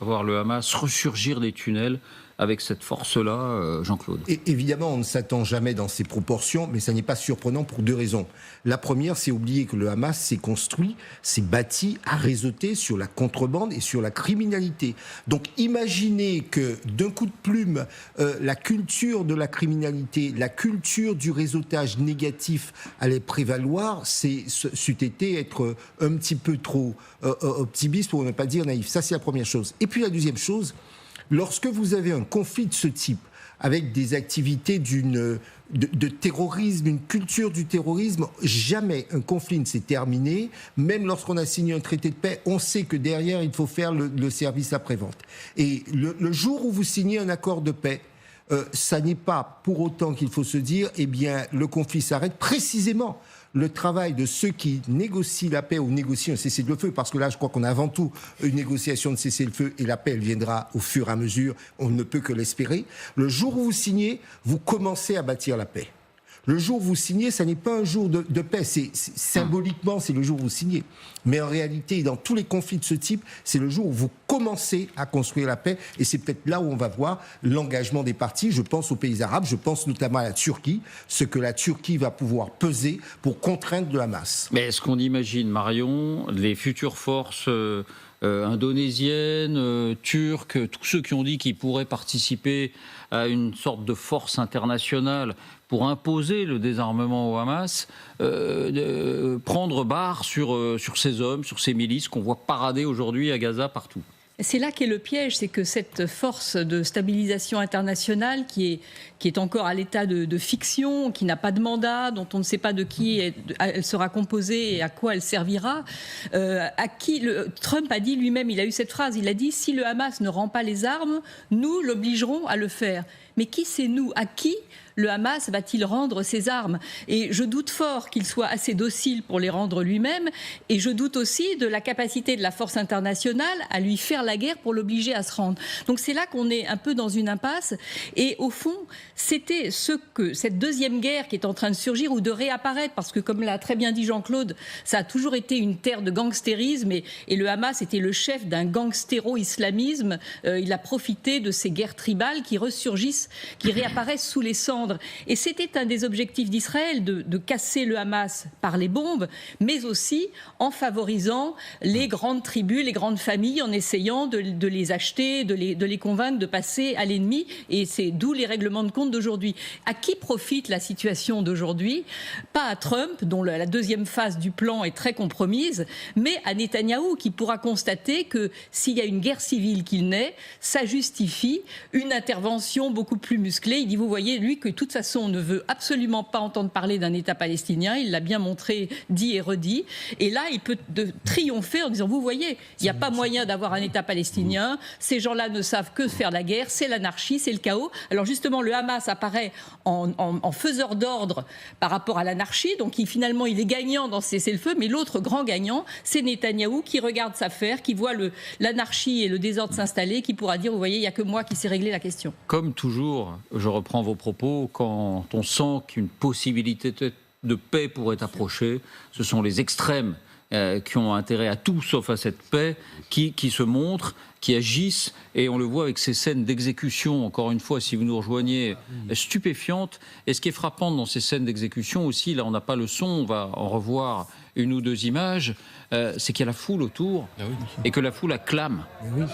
voir le Hamas ressurgir des tunnels avec cette force-là, Jean-Claude? Et évidemment, on ne s'attend jamais dans ces proportions, mais ça n'est pas surprenant pour deux raisons. La première, c'est oublier que le Hamas s'est construit, s'est bâti, a réseauté sur la contrebande et sur la criminalité. Donc imaginez que d'un coup de plume, la culture de la criminalité, la culture du réseautage négatif allait prévaloir, c'eût été être un petit peu trop optimiste pour ne pas dire naïf. Ça, c'est la première chose. Et puis la deuxième chose, lorsque vous avez un conflit de ce type, avec des activités de terrorisme, une culture du terrorisme, jamais un conflit ne s'est terminé. Même lorsqu'on a signé un traité de paix, on sait que derrière, il faut faire le service après-vente. Et le jour où vous signez un accord de paix, ça n'est pas pour autant qu'il faut se dire, eh bien, le conflit s'arrête. Précisément, le travail de ceux qui négocient la paix ou négocient un cessez-le-feu, parce que là, je crois qu'on a avant tout une négociation de cessez-le-feu et la paix, elle viendra au fur et à mesure, on ne peut que l'espérer. Le jour où vous signez, vous commencez à bâtir la paix. Le jour où vous signez, ça n'est pas un jour de paix. Symboliquement, c'est le jour où vous signez. Mais en réalité, dans tous les conflits de ce type, c'est le jour où vous commencez à construire la paix. Et c'est peut-être là où on va voir l'engagement des parties. Je pense aux pays arabes, je pense notamment à la Turquie, ce que la Turquie va pouvoir peser pour contraindre le Hamas. Mais est-ce qu'on imagine, Marion, les futures forces indonésiennes, turques, tous ceux qui ont dit qu'ils pourraient participer à une sorte de force internationale pour imposer le désarmement au Hamas, prendre barre sur ces hommes, sur ces milices qu'on voit parader aujourd'hui à Gaza partout? C'est là qu'est le piège, c'est que cette force de stabilisation internationale qui est encore à l'état de fiction, qui n'a pas de mandat, dont on ne sait pas de qui elle sera composée et à quoi elle servira, Trump a dit lui-même, il a eu cette phrase, il a dit « Si le Hamas ne rend pas les armes, nous l'obligerons à le faire ». Mais qui c'est nous? À qui le Hamas va-t-il rendre ses armes? Et je doute fort qu'il soit assez docile pour les rendre lui-même. Et je doute aussi de la capacité de la force internationale à lui faire la guerre pour l'obliger à se rendre. Donc c'est là qu'on est un peu dans une impasse. Et au fond, c'était cette deuxième guerre qui est en train de surgir ou de réapparaître, parce que comme l'a très bien dit Jean-Claude, ça a toujours été une terre de gangstérisme et le Hamas était le chef d'un gangstéro-islamisme. Il a profité de ces guerres tribales qui ressurgissent, qui réapparaissent sous les cendres. Et c'était un des objectifs d'Israël, de casser le Hamas par les bombes, mais aussi en favorisant les grandes tribus, les grandes familles, en essayant de les acheter, de les convaincre de passer à l'ennemi. Et c'est d'où les règlements de compte d'aujourd'hui. À qui profite la situation d'aujourd'hui? Pas à Trump, dont la deuxième phase du plan est très compromise, mais à Netanyahou, qui pourra constater que s'il y a une guerre civile qu'il naît, ça justifie une intervention beaucoup plus musclée. Il dit, vous voyez, lui, que de toute façon, on ne veut absolument pas entendre parler d'un État palestinien. Il l'a bien montré, dit et redit. Et là, il peut triompher en disant, vous voyez, il n'y a pas moyen d'avoir un État palestinien. Ces gens-là ne savent que faire la guerre. C'est l'anarchie, c'est le chaos. Alors justement, le Hamas apparaît en faiseur d'ordre par rapport à l'anarchie. Donc finalement, il est gagnant dans ce cessez-le-feu. Mais l'autre grand gagnant, c'est Netanyahou qui regarde sa faire, qui voit l'anarchie et le désordre s'installer, qui pourra dire, vous voyez, il n'y a que moi qui sais régler la question. Comme toujours, je reprends vos propos, quand on sent qu'une possibilité de paix pourrait approcher, ce sont les extrêmes qui ont intérêt à tout sauf à cette paix, qui se montrent, qui agissent, et on le voit avec ces scènes d'exécution, encore une fois, si vous nous rejoignez, stupéfiantes. Et ce qui est frappant dans ces scènes d'exécution aussi, là on n'a pas le son, on va en revoir une ou deux images, c'est qu'il y a la foule autour, et que la foule acclame.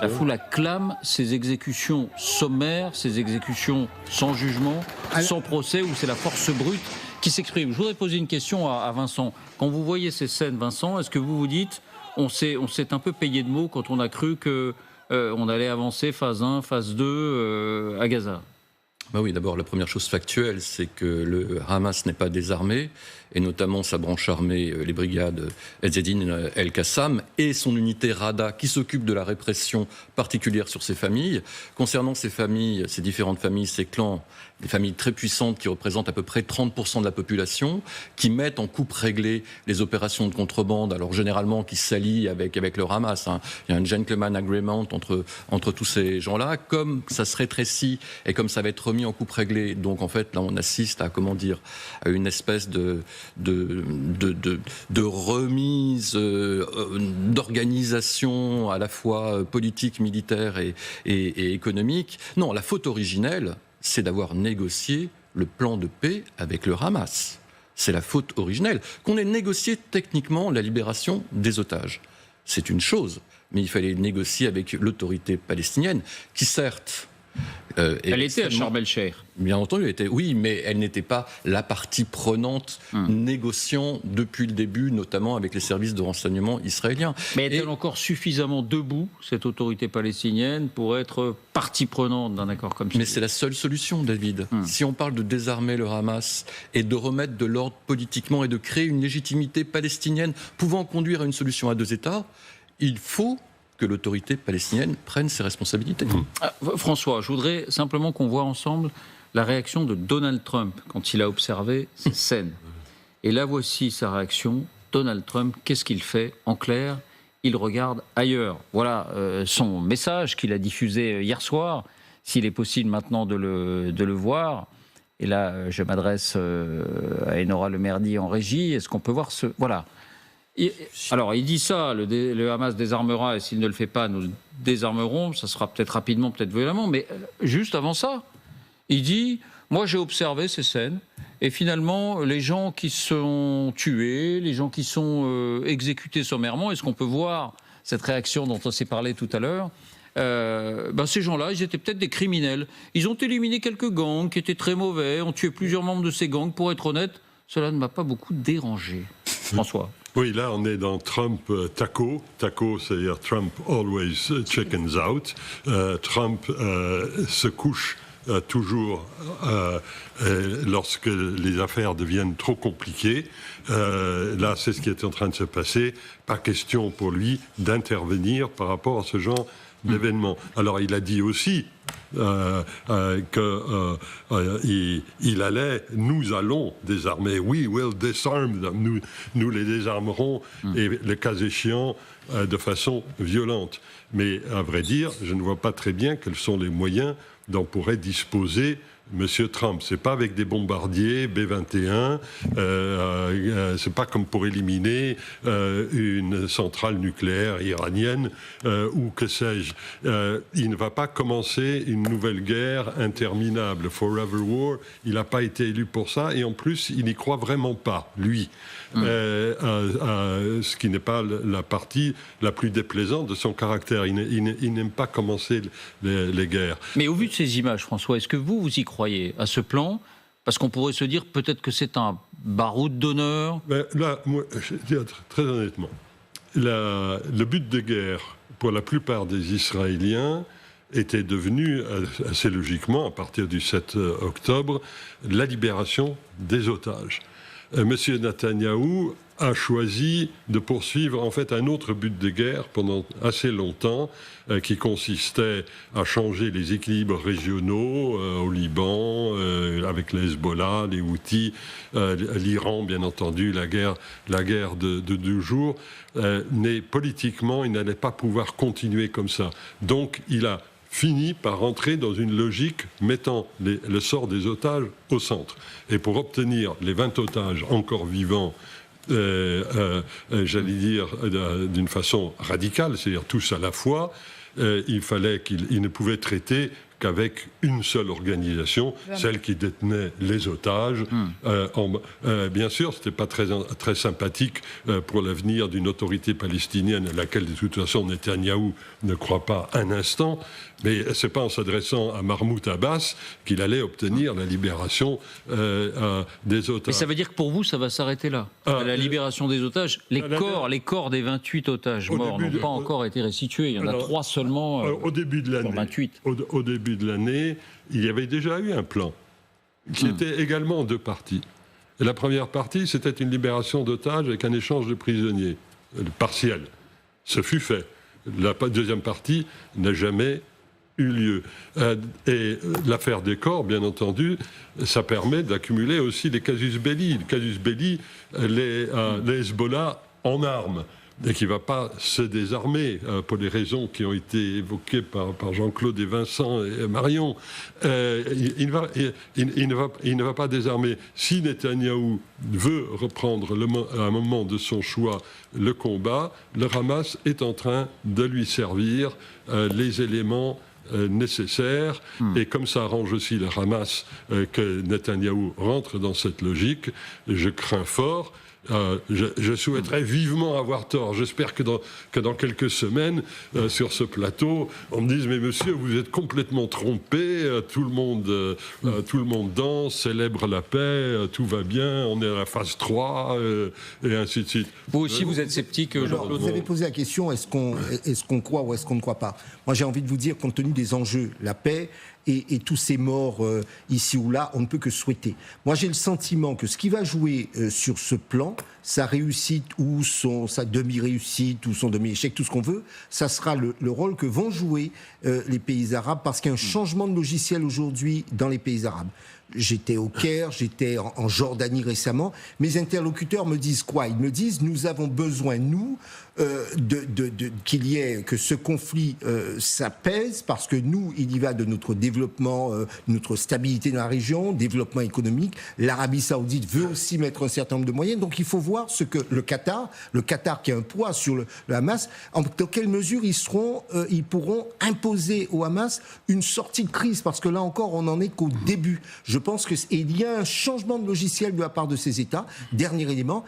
La foule acclame ces exécutions sommaires, ces exécutions sans jugement, sans procès, où c'est la force brute qui s'exprime. Je voudrais poser une question à Vincent. Quand vous voyez ces scènes, Vincent, est-ce que vous vous dites, on s'est un peu payé de mots quand on a cru qu'on allait avancer phase 1, phase 2 à Gaza? Bah oui, d'abord, la première chose factuelle, c'est que le Hamas n'est pas désarmé, et notamment sa branche armée, les brigades Ezz-e-Din el-Qassam, et son unité Rada, qui s'occupe de la répression particulière sur ces familles. Concernant ces familles, ces différentes familles, ces clans, des familles très puissantes qui représentent à peu près 30% de la population, qui mettent en coupe réglée les opérations de contrebande, alors généralement qui s'allient avec le Hamas. Il y a un gentleman agreement entre tous ces gens-là. Comme ça se rétrécit et comme ça va être remis mis en coupe réglée. Donc en fait, là, on assiste à à une espèce de remise, d'organisation à la fois politique, militaire et économique. Non, la faute originelle, c'est d'avoir négocié le plan de paix avec le Hamas. C'est la faute originelle. Qu'on ait négocié techniquement la libération des otages, c'est une chose, mais il fallait négocier avec l'autorité palestinienne, qui certes... elle était à Sharm el-Sheikh. Bien entendu, oui, mais elle n'était pas la partie prenante négociant depuis le début, notamment avec les services de renseignement israéliens. Mais est-elle encore suffisamment debout, cette autorité palestinienne, pour être partie prenante d'un accord comme ça? Mais c'est la seule solution, David. Si on parle de désarmer le Hamas et de remettre de l'ordre politiquement et de créer une légitimité palestinienne pouvant conduire à une solution à 2 États, il faut que l'autorité palestinienne prenne ses responsabilités. François, je voudrais simplement qu'on voit ensemble la réaction de Donald Trump quand il a observé ces scènes. Et là, voici sa réaction. Donald Trump, qu'est-ce qu'il fait? En clair, il regarde ailleurs. Voilà son message qu'il a diffusé hier soir. S'il est possible maintenant de le voir. Et là, je m'adresse à Enora Lemerdi en régie. Est-ce qu'on peut voir ce... Voilà. Alors, il dit ça, le Hamas désarmera, et s'il ne le fait pas, nous le désarmerons. Ça sera peut-être rapidement, peut-être violemment, mais juste avant ça, il dit, moi j'ai observé ces scènes, et finalement, les gens qui sont tués, les gens qui sont exécutés sommairement, est-ce qu'on peut voir cette réaction dont on s'est parlé tout à l'heure? Ces gens-là, ils étaient peut-être des criminels. Ils ont éliminé quelques gangs qui étaient très mauvais, ont tué plusieurs membres de ces gangs. Pour être honnête, cela ne m'a pas beaucoup dérangé. François. Oui, là, on est dans Trump taco. Taco, c'est-à-dire Trump always chickens out. Trump se couche toujours lorsque les affaires deviennent trop compliquées. Là, c'est ce qui est en train de se passer. Pas question pour lui d'intervenir par rapport à ce genre d'événement. Alors, il a dit aussi qu'il allait, nous allons désarmer. We will disarm them. Nous les désarmerons, et le cas échéant, de façon violente. Mais à vrai dire, je ne vois pas très bien quels sont les moyens dont pourrait disposer Monsieur Trump. C'est pas avec des bombardiers B-21, c'est pas comme pour éliminer une centrale nucléaire iranienne ou que sais-je. Il ne va pas commencer une nouvelle guerre interminable, forever war. Il n'a pas été élu pour ça, et en plus, il n'y croit vraiment pas, lui. Ce qui n'est pas la partie la plus déplaisante de son caractère. Il n'aime pas commencer les guerres. Mais au vu de ces images, François, est-ce que vous y croyez à ce plan? Parce qu'on pourrait se dire peut-être que c'est un baroud d'honneur. Là, moi, je dis très honnêtement, le but de guerre pour la plupart des Israéliens était devenu, assez logiquement, à partir du 7 octobre, la libération des otages. Monsieur Netanyahou a choisi de poursuivre en fait un autre but de guerre pendant assez longtemps, qui consistait à changer les équilibres régionaux au Liban, avec les Hezbollah, les Houthis, l'Iran bien entendu, la guerre de 2 jours. Mais politiquement, il n'allait pas pouvoir continuer comme ça. Donc il a fini par rentrer dans une logique mettant le sort des otages au centre. Et pour obtenir les 20 otages encore vivants, j'allais dire d'une façon radicale, c'est-à-dire tous à la fois, il fallait qu'il ne pouvait traiter qu'avec une seule organisation, celle qui détenait les otages. Bien sûr, ce n'était pas très sympathique pour l'avenir d'une autorité palestinienne à laquelle, de toute façon, Netanyahou ne croit pas un instant. Mais ce n'est pas en s'adressant à Mahmoud Abbas qu'il allait obtenir la libération des otages. Mais ça veut dire que pour vous, ça va s'arrêter là. La libération des otages. Les corps des 28 otages morts n'ont pas encore été restitués. Il y en a 3 seulement au début de l'année. 28. Au début de l'année, il y avait déjà eu un plan qui était également en 2 parties. Et la première partie, c'était une libération d'otages avec un échange de prisonniers, partiel. Ce fut fait. La deuxième partie n'a jamais eu lieu. Et l'affaire des corps, bien entendu, ça permet d'accumuler aussi les casus belli. Les casus belli, les Hezbollah en armes. et qui ne va pas se désarmer pour les raisons qui ont été évoquées par Jean-Claude et Vincent et Marion. Il ne va pas désarmer. Si Netanyahou veut reprendre à un moment de son choix le combat, le Hamas est en train de lui servir les éléments nécessaires. Et comme ça arrange aussi le Hamas que Netanyahou rentre dans cette logique, je crains fort. Je souhaiterais vivement avoir tort. J'espère que dans quelques semaines, sur ce plateau, on me dise « Mais monsieur, vous êtes complètement trompé, tout le monde danse, célèbre la paix, tout va bien, on est à la phase 3, et ainsi de suite. » Vous aussi, vous êtes sceptique, Jean-Claude. Vous avez posé la question, est-ce qu'on croit ou est-ce qu'on ne croit pas? Moi, j'ai envie de vous dire, compte tenu des enjeux, la paix et tous ces morts ici ou là, on ne peut que souhaiter. Moi, j'ai le sentiment que ce qui va jouer sur ce plan, sa réussite ou sa demi-réussite ou son demi-échec, tout ce qu'on veut, ça sera le rôle que vont jouer les pays arabes, parce qu'il y a un changement de logiciel aujourd'hui dans les pays arabes. J'étais au Caire, j'étais en Jordanie récemment. Mes interlocuteurs me disent quoi? Ils me disent, nous avons besoin, nous, que ce conflit s'apaise, parce que nous, il y va de notre développement, notre stabilité dans la région, développement économique. L'Arabie Saoudite veut aussi mettre un certain nombre de moyens. Donc il faut voir ce que le Qatar qui a un poids sur le Hamas, dans quelle mesure ils pourront imposer au Hamas une sortie de crise, parce que là encore, on n'en est qu'au début. Je pense qu'il y a un changement de logiciel de la part de ces États. Dernier élément,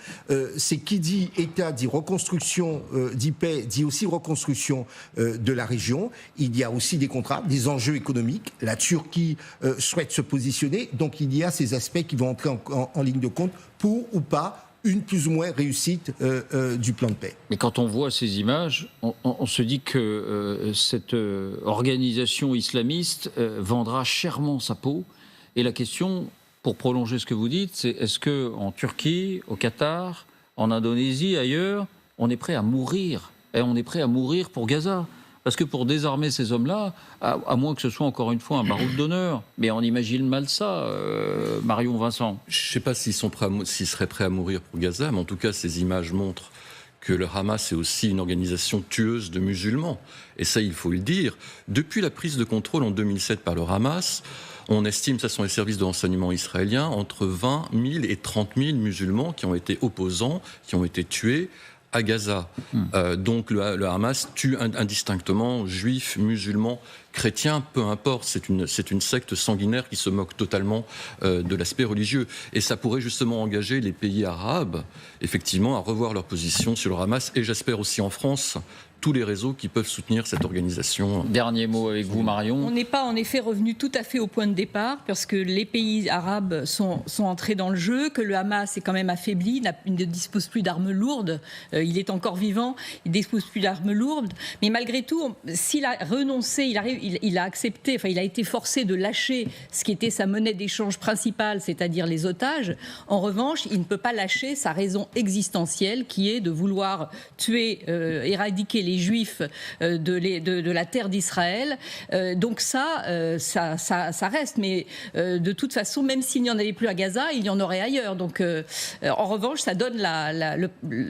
c'est qui dit État dit reconstruction, dit paix, dit aussi reconstruction de la région. Il y a aussi des contrats, des enjeux économiques. La Turquie souhaite se positionner. Donc il y a ces aspects qui vont entrer en ligne de compte pour ou pas une plus ou moins réussite du plan de paix. Mais quand on voit ces images, on se dit que cette organisation islamiste vendra chèrement sa peau. Et la question, pour prolonger ce que vous dites, c'est est-ce qu'en Turquie, au Qatar, en Indonésie, ailleurs, on est prêt à mourir? Et on est prêt à mourir pour Gaza? Parce que pour désarmer ces hommes-là, à moins que ce soit encore une fois un baroud d'honneur, mais on imagine mal ça, Marion, Vincent. Je ne sais pas s'ils seraient prêts à mourir pour Gaza, mais en tout cas, ces images montrent que le Hamas est aussi une organisation tueuse de musulmans. Et ça, il faut le dire. Depuis la prise de contrôle en 2007 par le Hamas, on estime, ça sont les services de renseignement israéliens, entre 20 000 et 30 000 musulmans qui ont été opposants, qui ont été tués à Gaza. Donc le Hamas tue indistinctement juifs, musulmans, chrétiens, peu importe. C'est une secte sanguinaire qui se moque totalement de l'aspect religieux. Et ça pourrait justement engager les pays arabes, effectivement, à revoir leur position sur le Hamas. Et j'espère aussi en France, tous les réseaux qui peuvent soutenir cette organisation. Dernier mot avec vous, Marion. On n'est pas en effet revenu tout à fait au point de départ, parce que les pays arabes sont entrés dans le jeu, que le Hamas est quand même affaibli, il ne dispose plus d'armes lourdes, il est encore vivant, il ne dispose plus d'armes lourdes, mais malgré tout, s'il a renoncé, il a accepté, enfin il a été forcé de lâcher ce qui était sa monnaie d'échange principale, c'est-à-dire les otages. En revanche, il ne peut pas lâcher sa raison existentielle, qui est de vouloir tuer, éradiquer les Juifs de la terre d'Israël. Donc ça reste. Mais de toute façon, même s'il n'y en avait plus à Gaza, il y en aurait ailleurs. Donc en revanche, ça donne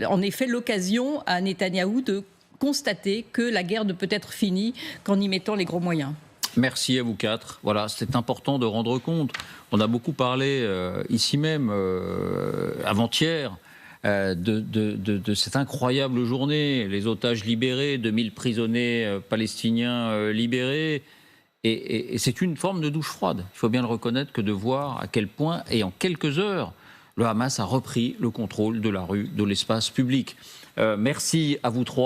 en effet l'occasion à Netanyahou de constater que la guerre ne peut être finie qu'en y mettant les gros moyens. Merci à vous quatre. Voilà, c'est important de rendre compte. On a beaucoup parlé ici même, avant-hier, de cette incroyable journée, les otages libérés, 2000 prisonniers palestiniens libérés. Et c'est une forme de douche froide. Il faut bien le reconnaître, que de voir à quel point, et en quelques heures, le Hamas a repris le contrôle de la rue, de l'espace public. Merci à vous trois.